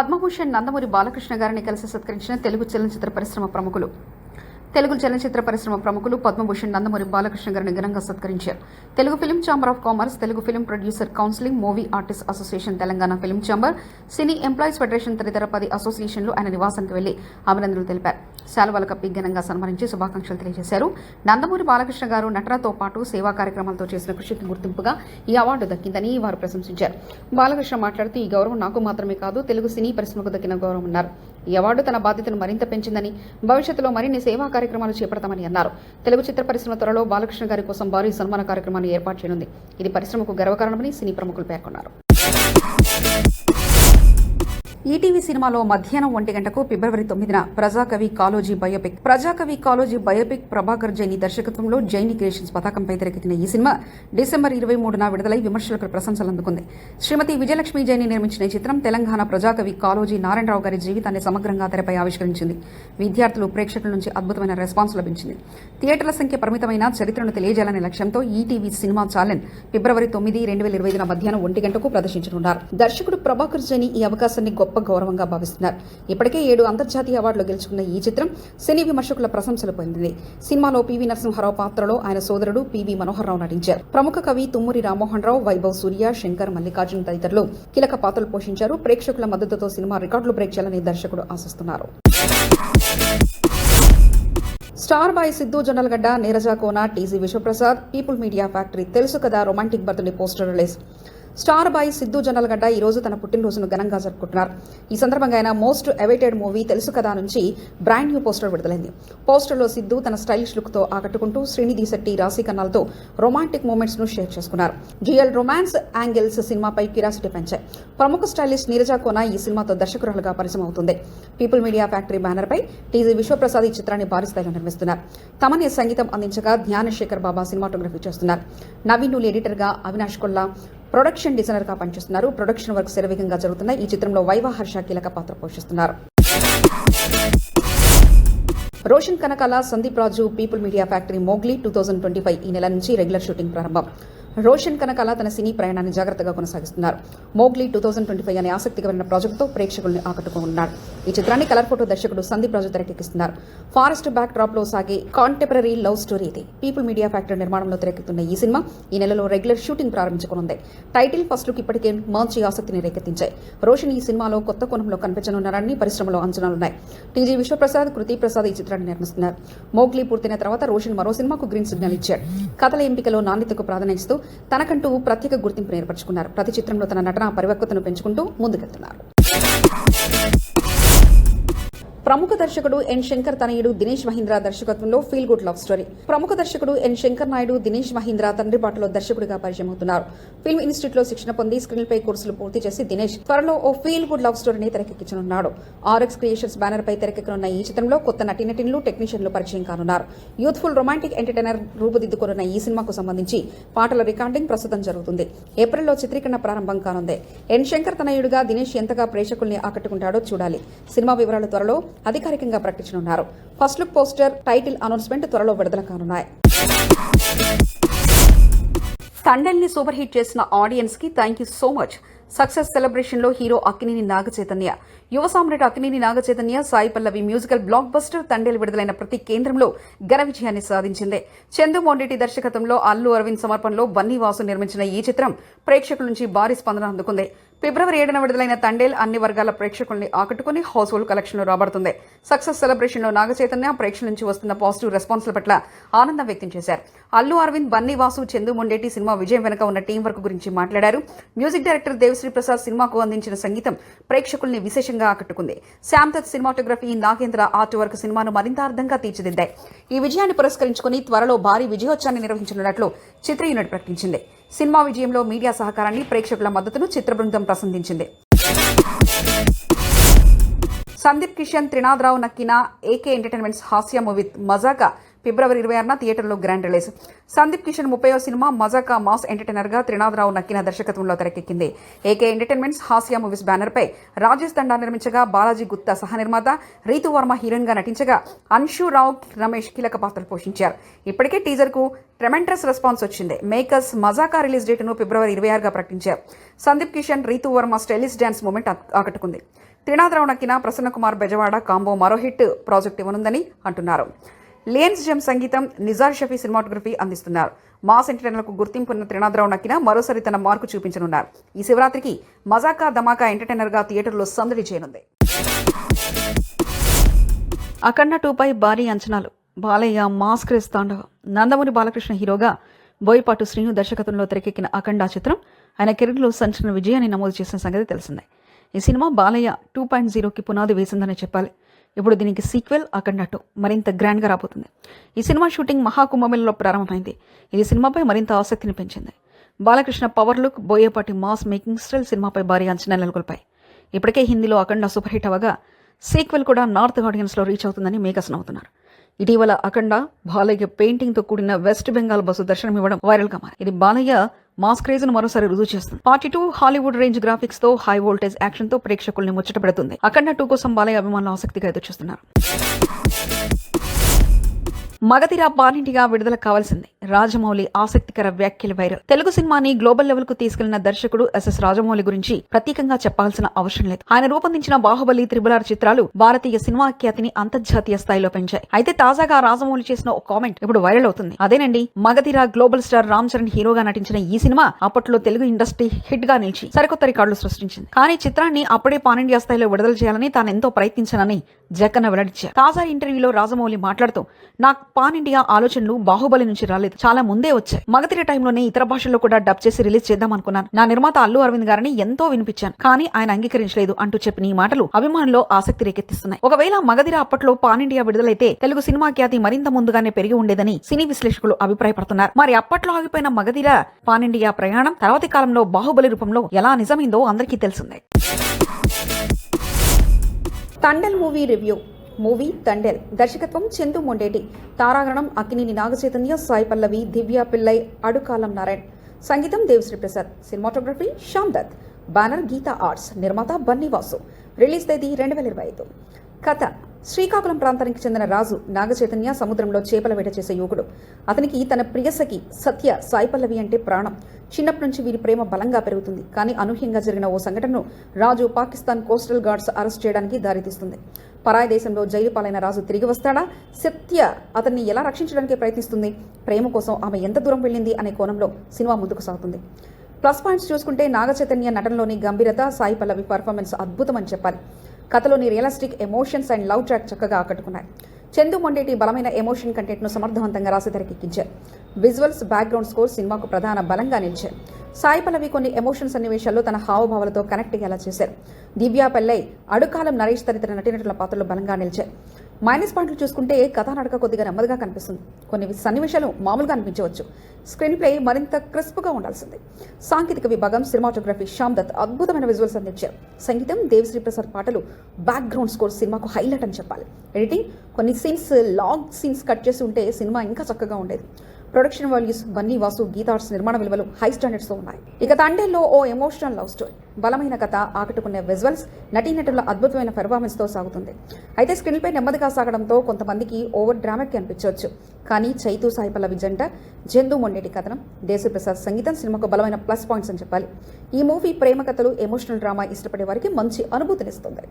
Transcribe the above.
పద్మభూషణ్ నందమూరి బాలకృష్ణ గారిని కలిసి సత్కరించిన తెలుగు చలనచిత్ర పరిశ్రమ ప్రముఖులు పద్మభూషణ్ నందమూరి బాలకృష్ణ గారిని ఘనంగా సత్కరించారు. Telugu film chamber of commerce, Telugu film producer counselling, movie artist association, Telangana film chamber, cine employees federation తదితర 10 అసోసియేషన్లు ఆయన నివాసానికి వెళ్లి అభినందనలు తెలిపారు. శాలువాలు కప్పి ఘనంగా సన్మానించి శుభాకాంక్షలు తెలియజేశారు. నందమూరి బాలకృష్ణ గారు నటనతో పాటు సేవా కార్యక్రమాలతో చేసిన కృషికి గుర్తింపుగా ఈ అవార్డు దక్కిందని వారు ప్రశంసించారు. బాలకృష్ణ మాట్లాడుతూ ఈ గౌరవం నాకు మాత్రమే కాదు, తెలుగు సినీ పరిశ్రమకు దక్కిన గౌరవం అన్నారు. ఈ అవార్డు తన బాధ్యతను మరింత పెంచిందని, భవిష్యత్తులో మరిన్ని సేవా కార్యక్రమాలు చేపడతామని అన్నారు. తెలుగు చిత్ర పరిశ్రమ త్వరలో బాలకృష్ణ గారి కోసం భారీ సన్మాన కార్యక్రమాన్ని ఏర్పాటు చేయనుంది. ఇది పరిశ్రమకు గర్వకారణమని సినీ ప్రముఖులు పేర్కొన్నారు. ఈటీవీ సినిమాలో మధ్యాహ్నం 1 గంటకు ఫిబ్రవరి 9న ప్రజాకవి కాళోజీ బయోపిక్ ప్రభాకర్ జైని దర్శకత్వంలో జైని క్రియేషన్స్ పతాకంపై తెరకెక్కిన ఈ సినిమా డిసెంబర్ 23న విడుదలై విమర్శకుల ప్రశంసలు అందుకుంది. శ్రీమతి విజయలక్ష్మి జైని నిర్మించిన ఈ చిత్రం తెలంగాణ ప్రజాకవి కాళోజీ నారాయణరావు గారి జీవితాన్ని సమగ్రంగా తెరపై ఆవిష్కరించింది. విద్యార్థులు, ప్రేక్షకుల నుంచి అద్భుతమైన రెస్పాన్స్ లభించింది. థియేటర్ల సంఖ్య పరిమితమైన చరిత్రను తెలియజేయాలనే లక్ష్యంతో ఈటీవీ సినిమా ఛానల్ ఫిబ్రవరి 9, 2025న మధ్యాహ్నం 1 గంటకు ప్రదర్శించనున్నారు. దర్శకుడు ప్రభాకర్ జైని ఈ అవకాశాన్ని గొప్ప గౌరవంగా భావిస్తున్నారు. ఇప్పటికే 7 అంతర్జాతీయ అవార్డులు గెలుచుకున్న ఈ చిత్రం సినీ విమర్శకుల ప్రశంసలు పొందింది. సినిమాలో పివి నరసింహారావు పాత్రలో ఆయన సోదరుడు పివి మనోహర్రావు నటించారు. ప్రముఖ కవి తుమ్మూరి రామ్మోహన్ రావు, వైభవ్ సూర్య, శంకర్, మల్లికార్జున తదితరులు కీలక పాత్రలు పోషించారు. ప్రేక్షకుల మద్దతుతో సినిమా రికార్డులు బ్రేక్ చేయాలని దర్శకుడు ఆశిస్తున్నారు. Star boy Siddhu Jonnalagadda, Neeraja Kona, TG Vishwaprasad, People Media Factory తెలుసు కదా romantic birthday poster release. Star boy Siddhu Jonnalagadda ఈ రోజు తన పుట్టినరోజును ఘనంగా జరుపుకుంటున్నారు. ఈ సందర్భంగా ఆయన మోస్ట్ అవైటెడ్ మూవీ తెలుసు కదా నుంచి బ్రాండ్ న్యూ పోస్టర్ విడుదలైంది. పోస్టర్లో సిద్ధు తన స్టైలిష్ లుక్ తో ఆకట్టుకుంటూ శ్రీనిధి శెట్టి, రాశి ఖన్నాలతో రొమాంటిక్ మూమెంట్స్ ను షేర్ చేసుకున్నారు. జిఎల్ రొమాన్స్ యాంగిల్స్ సినిమాపై క్యూరియాసిటీ పెంచాయి. ప్రముఖ స్టైలిస్ట్ నీరజ కోన ఈ సినిమాతో దర్శకురాలుగా పరిచయం అవుతుంది. పీపుల్ మీడియా ఫ్యాక్టరీ బ్యానర్ పై టీజీ విశ్వప్రసాద్ ఈ చిత్రాన్ని భారీ స్థాయిలో నిర్మిస్తున్నారు. తమనే సంగీతం అందించగా జ్ఞానశేఖర్ బాబా సినిమాటోగ్రఫీ చేస్తున్నారు. నవీన్ నూలి ఎడిటర్ గా, అవినాష్ కొల్లా ప్రొడక్షన్ డిజైనర్ గా పనిచేస్తున్నారు. ప్రొడక్షన్ వర్క్ శరవేగంగా జరుగుతున్నాయి. ఈ చిత్రంలో వైవా హర్ష కీలక పాత్ర పోషిస్తున్నారు. రోషన్ కనకాల, సందీప్ రాజు, పీపుల్ మీడియా ఫ్యాక్టరీ మోగ్లీ 2025 ఈ నెల నుంచి రెగ్యులర్ షూటింగ్ ప్రారంభం. రోషన్ కనకాల తన సినీ ప్రయాణాన్ని జాగ్రత్తగా కొనసాగిస్తున్నారు. మోగ్లీ 2025 అనే ఆసక్తికరమైన ప్రాజెక్టుతో ప్రేక్షకుల్ని ఆకట్టుకున్నాడు. ఈ చిత్రాన్ని కలర్ ఫోటో దర్శకుడు సందీప్ రాజు తెరకెక్కిస్తున్నారు. ఫారెస్ట్ బ్యాక్ డ్రాప్ లో సాగే కాంటెంపరరీ లవ్ స్టోరీ ఇది. పీపుల్ మీడియా ఫ్యాక్టరీ నిర్మాణంలో తెరకెక్కుతున్న ఈ సినిమా ఈ నెలలో రెగ్యులర్ షూటింగ్ ప్రారంభించుకోనుంది. టైటిల్, ఫస్ట్ లుక్ ఇప్పటికే మంచి ఆసక్తిని రేకెత్తించాయి. రోషన్ ఈ సినిమాలో కొత్త కోణంలో కనిపించనున్నారని పరిశ్రమలో అంచనాలున్నాయి. టీజీ విశ్వప్రసాద్, కృతి ప్రసాద్ ఈ చిత్రాన్ని నిర్మిస్తున్నారు. మోగ్లీ పూర్తయిన తర్వాత రోషన్ మరో సినిమాకు గ్రీన్ సిగ్నల్ ఇచ్చాడు. కథల ఎంపికలో నాణ్యతకు ప్రాధాన్యతనిస్తూ తనకంటూ ప్రత్యేక గుర్తింపు ఏర్పరచుకున్నారు. ప్రతి చిత్రంలో తన నటన పరిపక్వతను పెంచుకుంటూ ముందుకెళ్తున్నారు. ప్రముఖ దర్శకుడు ఎన్ శంకర్ తనయుడు దినేష్ మహీంద్రా దర్శకత్వంలో ఫీల్ గుడ్ లవ్ స్టోరీ. ప్రముఖ దర్శకుడు ఎన్ శంకర్ నాయుడు దినేష్ మహీంద్రా తండ్రి బాటలో దర్శకుడిగా పరిచయం అవుతున్నారు. ఫిల్మ్ ఇన్స్టిట్యూట్ లో శిక్షణ పొంది స్క్రీన్ పై కోర్సులు పూర్తి చేసి దినేష్ త్వరలో ఓ ఫీల్ గుడ్ లవ్ స్టోరీని తెరకెక్కించనున్నాడు. ఆర్ఎక్స్ క్రియేషన్స్ బ్యానర్ పై తెరకెక్కనున్న ఈ చిత్రంలో కొత్త నటీనటులు, టెక్నీషియన్లు పరిచయం కానున్నారు. యూత్ఫుల్ రొమాంటిక్ ఎంటర్టైనర్ రూపుదిద్దుకున్న ఈ సినిమాకు సంబంధించి పాటల రికార్డింగ్ ప్రస్తుతం జరుగుతుంది. ఏప్రిల్లో చిత్రీకరణ ప్రారంభం కానుంది. ఎన్ శంకర్ తనయుడుగా దినేష్ ఎంతగా ప్రేక్షకుల్ని ఆకట్టుకుంటాడో చూడాలి. సినిమా వివరాలు త్వరలో అధికారికంగా ప్రకటించనున్నారు. First look poster, title announcement త్వరలో విడుదల కానున్నాయి. తండేల్ని సూపర్ హిట్ చేసిన ఆడియన్స్ కి thank you so much. Success celebration లో hero Akkineni Nagachaitanya, Yuva Samrat Akkineni Nagachaitanya, Sai Pallavi musical blockbuster Thandel విడుదలైన ప్రతి కేంద్రంలో ఘన విజయాన్ని సాధించింది. చందు మొండేటి దర్శకత్వంలో అల్లు అరవింద్ సమర్పణలో బన్నీవాసు నిర్మించిన ఈ చిత్రం ప్రేక్షకుల నుంచి భారీ స్పందన అందుకుంది. ఫిబ్రవరి 7న విడుదలైన తండేల్ అన్ని వర్గాల ప్రేక్షకుల్ని ఆకట్టుకుని హౌస్ఫుల్ కలెక్షన్లు రాబడుతుంది. సక్సెస్ సెలబ్రేషన్ లో నాగచైతన్య ప్రేక్షకుల నుంచి వస్తున్న పాజిటివ్ రెస్పాన్స్ల పట్ల ఆనందం వ్యక్తం చేశారు. అల్లు అరవింద్, బన్నీవాసు, చందు మొండేటి సినిమా విజయం వెనుక ఉన్న టీం వర్క్ గురించి మాట్లాడారు. మ్యూజిక్ డైరెక్టర్ దేవశ్రీ ప్రసాద్ సినిమాకు అందించిన సంగీతం ప్రేక్షకుల్ని విశేషంగా ఆకట్టుకుంది. Shyam Dutt cinematography, Nagendra art work సినిమాను మరింత అర్థంగా తీర్చిదిద్దాయి. ఈ విజయాన్ని పురస్కరించుకుని త్వరలో భారీ విజయోత్సవాన్ని నిర్వహించనున్నట్లు చిత్ర యూనిట్ ప్రకటించింది. సినిమా విజయంలో మీడియా సహకారాన్ని, ప్రేక్షకుల మద్దతును చిత్ర బృందం ప్రశంసించింది. Sandeep Kishan, Trinatharao Nakkina AK Entertainments Hasya movie Mazaka ఫిబ్రవరి 26న థియేటర్లో గ్రాండ్ రిలీజ్. సందీప్ కిషన్ 30వ సినిమా మజాకా మాస్ ఎంటర్టైనర్గా త్రినాథరావు నక్కిన దర్శకత్వంలో తెరకెక్కింది. ఏకే ఎంటర్టైన్మెంట్స్ హాస్య మూవీస్ బ్యానర్పై రాజేష్ తండా నిర్మించగా బాలాజీ గుప్తా సహ నిర్మాత, రీతు వర్మ హీరోయిన్గా నటించగా అన్షు రావు రమేష్ కీలక పాత్రలు పోషించారు. ఇప్పటికే టీజర్కు ట్రెమెంటస్ రెస్పాన్స్ వచ్చింది. మేకర్స్ మజాకా రిలీజ్ డేట్ను ఫిబ్రవరి 26గా ప్రకటించారు. Sundeep Kishan, Ritu Varma stylish dance moment ఆకట్టుకుంది. త్రినాథరావు నక్కిన ప్రసన్న కుమార్ బెజవాడ కాంబో మరో హిట్ ప్రాజెక్ట్ ఇవ్వనుందని అంటున్నారు. లియన్స్ జెమ్ సంగీతం, నిజార్ షఫీ సినిమాటోగ్రఫీ అందిస్తున్నారు. మాస్ ఎంటర్టైనర్లకు గుర్తింపు ఉన్న త్రినాథరావు నక్కిన మరోసారి తన మార్కు చూపించనున్నారు. ఈ శివరాత్రికి మజాకా ధమాకా ఎంటర్టైనర్గా థియేటర్లో సందడి చేయనుంది. అఖండ 2పై భారీ అంచనాలు. బాలయ్య మాస్ క్రేజ్ తాండవం. నందమూరి బాలకృష్ణ హీరోగా, బోయపాటి శ్రీను దర్శకత్వంలో తెరకెక్కిన అఖండ చిత్రం ఆయన కెరీర్లో సంచలన విజయాన్ని నమోదు చేసిన సంగతి తెలిసిందే. ఈ సినిమా బాలయ్య 2.0కి పునాది వేసిందనే చెప్పాలి. ఇప్పుడు దీనికి సీక్వెల్ అఖండ 2 మరింత గ్రాండ్గా రాబోతుంది. ఈ సినిమా షూటింగ్ మహాకుంభమేళలో ప్రారంభమైంది. ఇది సినిమాపై మరింత ఆసక్తిని పెంచింది. Balakrishna power look, Boyapati mass making style సినిమాపై భారీ అంచనాలు నెలకొల్పాయి. ఇప్పటికే హిందీలో అఖండ సూపర్ హిట్ అవగా సీక్వెల్ కూడా నార్త్ ఆడియన్స్లో రీచ్ అవుతుందని మేకర్స్ నవ్వుతున్నారు. ఇటీవల అఖండ బాలయ్య పెయింటింగ్తో కూడిన వెస్ట్ బెంగాల్ బస్సు దర్శనమివ్వడం వైరల్గా మారింది. ఇది బాలయ్య మాస్ క్రేజ్ను మరోసారి రుజువు చేస్తుంది. పార్ట్ 2 హాలీవుడ్ రేంజ్ గ్రాఫిక్స్ తో, హై వోల్టేజ్ యాక్షన్ తో ప్రేక్షకుల్ని ముచ్చటపెడుతుంది. అఖండ 2 కోసం బాలయ్య అభిమానులు ఆసక్తిగా ఎదురుచూస్తున్నారు. మగధీర పానింటిగా విడుదల కావాల్సింది. రాజమౌళి ఆసక్తికర వ్యాఖ్యలు వైరల్. తెలుగు సినిమాని గ్లోబల్ లెవెల్ కు తీసుకెళ్లిన దర్శకుడు ఎస్ఎస్ రాజమౌళి గురించి ప్రత్యేకంగా చెప్పాల్సిన అవసరం లేదు. ఆయన రూపొందించిన బాహుబలి, RRR చిత్రాలు భారతీయ సినిమా ఖ్యాతిని అంతర్జాతీయ స్థాయిలో పెంచాయి. అయితే తాజాగా రాజమౌళి చేసిన ఒక కామెంట్ ఇప్పుడు వైరల్ అవుతుంది. అదేనండి, మగధీర గ్లోబల్ స్టార్ రామ్ చరణ్ హీరోగా నటించిన ఈ సినిమా అప్పట్లో తెలుగు ఇండస్ట్రీ హిట్ గా నిలిచి సరికొత్త రికార్డులు సృష్టించింది. కానీ చిత్రాన్ని అప్పుడే పాన్ ఇండియా స్థాయిలో విడుదల చేయాలని తాను ఎంతో ప్రయత్నించానని జక్కన్న వెల్లడించారు. తాజా ఇంటర్వ్యూలో రాజమౌళి మాట్లాడుతూ, నాకు పాన్ ఇండియా ఆలోచనలు బాహుబలి నుంచి రాలేదు, చాలా ముందే వచ్చాయి. మగధీర టైంలోనే ఇతర భాషల్లో కూడా డబ్ చేసి రిలీజ్ చేద్దాం అనుకున్నాను. నా నిర్మాత అల్లు అరవింద్ గారిని ఎంతో వినిపించాను, కానీ ఆయన అంగీకరించలేదు అంటూ చెప్పిన ఈ మాటలు అభిమానుల్లో ఆసక్తి రేకెత్తిస్తున్నాయి. ఒకవేళ మగధీర అప్పట్లో పాన్ ఇండియా విడుదలైతే తెలుగు సినిమా ఖ్యాతి మరింత ముందుగానే పెరిగి ఉండేదని సినీ విశ్లేషకులు అభిప్రాయపడుతున్నారు. మరి అప్పట్లో ఆగిపోయిన మగధీర పాన్ ఇండియా ప్రయాణం తర్వాతి కాలంలో బాహుబలి రూపంలో ఎలా నిజమైందో అందరికీ తెలిసిందే. Thandel movie review. Movie Thandel దర్శకత్వం చందు మొండేటి, తారాగణం అక్కినేని నాగచైతన్య, సాయి పల్లవి, దివ్య పిల్లై, అడుకాలం నారాయణ్, సంగీతం Devisri Prasad, cinematography Shyam Dutt, banner Geetha arts, నిర్మాత బన్నీ వాసు, రిలీజ్ తేదీ 2025. కథ: శ్రీకాకుళం ప్రాంతానికి చెందిన రాజు నాగచైతన్య సముద్రంలో చేపల వేట చేసే యువకుడు. అతనికి తన ప్రియసఖి సత్య, సాయి పల్లవి అంటే ప్రాణం. చిన్నప్పటి నుంచి వీరి ప్రేమ బలంగా పెరుగుతుంది. కానీ అనూహ్యంగా జరిగిన ఓ సంఘటనను రాజు పాకిస్తాన్ కోస్టల్ గార్డ్స్ అరెస్ట్ చేయడానికి దారితీస్తుంది. పరాయి దేశంలో జైలు పాలైన రాజు తిరిగి వస్తాడా? సత్య అతన్ని ఎలా రక్షించడానికి ప్రయత్నిస్తుంది? ప్రేమ కోసం ఆమె ఎంత దూరం వెళ్ళింది అనే కోణంలో సినిమా ముందుకు సాగుతుంది. ప్లస్ పాయింట్స్ చూసుకుంటే నాగచైతన్య నటనలోని గంభీరత, సాయి పల్లవి పర్ఫార్మెన్స్ అద్భుతమని చెప్పాలి. కథలోని realistic emotions and love track చక్కగా ఆకట్టుకున్నాయి. చందు మొండేటి బలమైన ఎమోషన్ కంటెంట్ను సమర్థవంతంగా రాసి తెరకెక్కించారు. విజువల్స్, బ్యాక్గ్రౌండ్ స్కోర్ సినిమాకు ప్రధాన బలంగా నిలిచారు. సాయి పల్లవి కొన్ని ఎమోషన్ సన్నివేశాల్లో తన హావభావాలతో కనెక్ట్ అయ్యేలా చేశారు. దివ్య పిల్లై, అడుకాలం నరేష్ తదితర నటీనటుల పాత్రలు బలంగా నిలిచారు. మైనస్ పాయింట్లు చూసుకుంటే కథానడక కొద్దిగా నెమ్మదిగా కనిపిస్తుంది. కొన్ని సన్నివేశాలు మామూలుగా అనిపించవచ్చు. స్క్రీన్ ప్లే మరింత క్రిస్ప్గా ఉండాల్సింది. సాంకేతిక విభాగం, సినిమాటోగ్రఫీ శ్యామ్ దత్ అద్భుతమైన విజువల్స్ అందించారు. సంగీతం దేవిశ్రీ ప్రసాద్, పాటలు, బ్యాక్గ్రౌండ్ స్కోర్ సినిమాకు హైలైట్ అని చెప్పాలి. ఎడిటింగ్, కొన్ని సీన్స్ లాంగ్ సీన్స్ కట్ చేసి ఉంటే సినిమా ఇంకా చక్కగా ఉండేది. ప్రొడక్షన్ వాల్యూస్, బన్నీ వాసు, గీతార్ట్స్ నిర్మాణ విలువలు హై స్టాండర్డ్స్తో ఉన్నాయి. ఇక తండేల్లో ఓ ఎమోషనల్ లవ్ స్టోరీ, బలమైన కథ, ఆకట్టుకునే విజువల్స్, నటీనటుల అద్భుతమైన పెర్ఫార్మెన్స్తో సాగుతుంది. అయితే స్క్రీన్పై నెమ్మదిగా సాగడంతో కొంతమందికి ఓవర్ డ్రామాటిక్ అనిపించవచ్చు. కానీ చైతు, సాయి పల్లవి జంట, చందు మొండేటి కథనం, దేశీ ప్రసాద్ సంగీతం సినిమాకు బలమైన ప్లస్ పాయింట్స్ అని చెప్పాలి. ఈ మూవీ ప్రేమ కథలు, ఎమోషనల్ డ్రామా ఇష్టపడే వారికి మంచి అనుభూతినిస్తుంది.